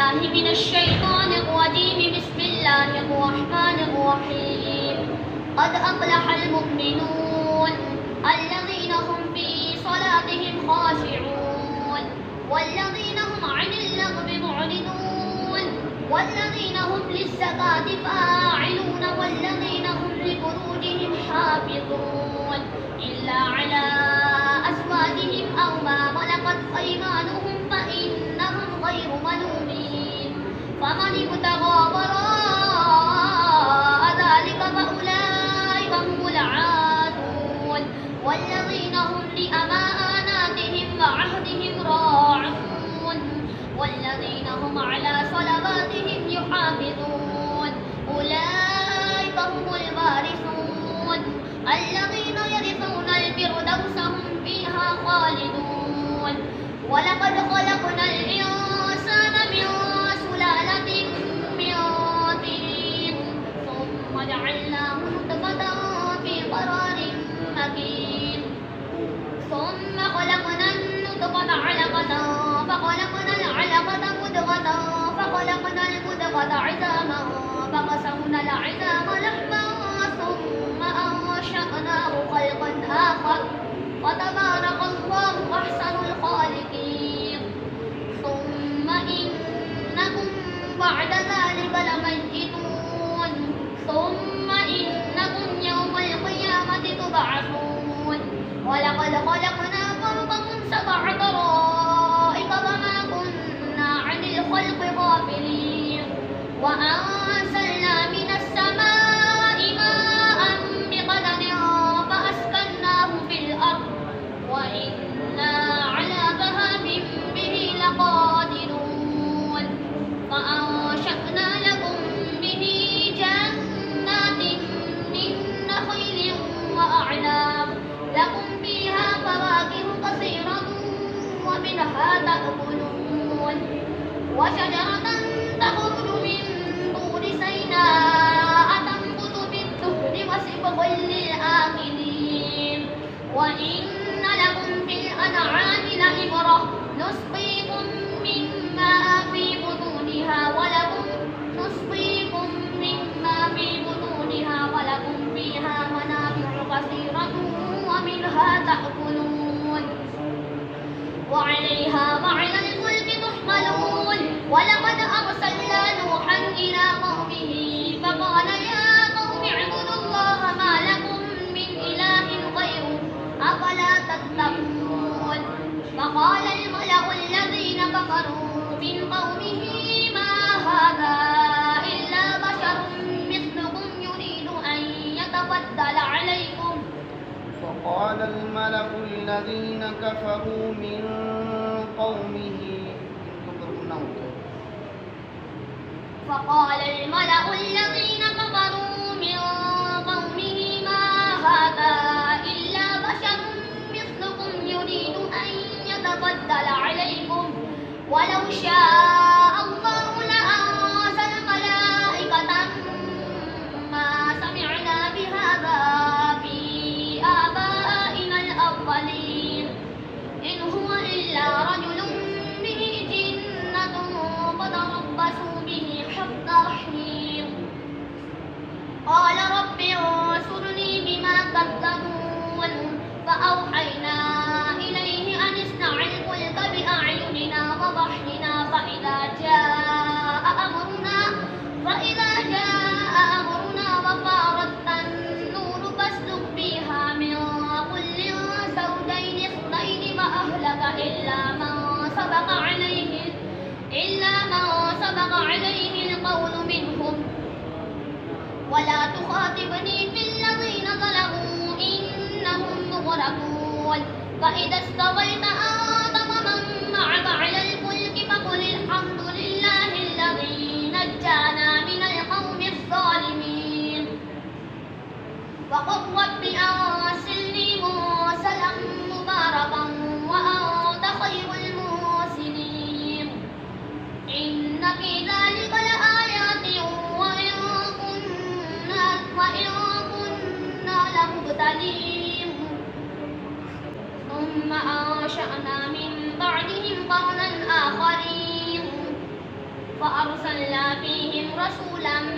بالله من الشيطان الرجيم. بسم الله الرحمن الرحيم. قد أفلح المؤمنون الذين هم في صلاتهم خاشعون والذين هم عن اللغو معرضون والذين هم للزكاة فاعلون والذين هم لفروجهم حافظون إلا على أزواجهم أو ما ملكت أيمانهم فإنهم غير ملومين. فمن ابتغى وراء ذلك فأولئك هم العادون والذين هم لأماناتهم وعهدهم راعون والذين هم على صلواتهم يحافظون. أولئك هم الوارثون الذين يرثون الفردوس هم فيها خالدون. ولقد خلقنا الإنسان من سلالة من طين ثم جعلناه نطفة في قرار مكين ثم خلقنا النطفة علقة فخلقنا العلقة مضغة فخلقنا المضغة عظاما فقسمنا العظام لحما ثم أنشأناه خلقا آخر فتبارك الله أحسن الخالقين. ثم إنكم بعد ذلك لميتون ثم إنكم يوم القيامة تبعثون. ولقد خلقنا فوقكم 7 طرائق وما كنا عن الخلق غافلين وأنزلنا من السماء ماء بقدر فأسكناه في الأرض وإنا على ذهاب به لقادرون. فأنشأنا لكم به جنات من نخيل وأعناب لكم فيها فواكه كثيرة ومنها تأكلون وشجرة تخرج من طور سيناء تنبت بالدهن وصبغ للآكلين. وإن لكم في الأنعام لعبرة نسقيكم مما في بطونها ولكم فيها منافع كثيرة ومنها تأكلون وعليها وعلى الفلك تحملون. ولقد أرسلنا نوحا إلى قومه فقال يا قوم اعبدوا الله ما لكم من إله غيره أفلا تتقون. فقال الملأ الذين كفروا من قومه ما هذا إلا بشر مثلكم يريد أن يتفضل عليكم. فقال الملأ الذين كفروا من قومه فقال الملأ الذين كفروا من قومه ما هذا إلا بشر مثلكم يريد أن يتفضل عليكم ولو شاء الله لأنزل ملائكة ما سمعنا بهذا في آبائنا الأولين إن هو إلا رجل به جنة فتربصوا به حتى حين. قال رب انصرني بما كذبون فأوحينا إليه أن اصنع الفلك بأعيننا ووحينا فإذا جاء أمرنا وفارت النور فاسلك فيها من كل زوجين اثنين وأهلك إلا من سبق عليه القول منهم ولا تخاطبني في الذين ظلموا إنهم مغرقون. فإذا استويت أنت ومن معك على الفلك فقل الحمد لله الذي نجانا من القوم الظالمين. وقل رب أرسلني مرسلا مباركا وأنت خير المرسلين. إن في ذلك لآيات وإن كنا لمبتلين. ثم أنشأنا من بعدهم قرنا آخرين فأرسلنا فيهم رسولا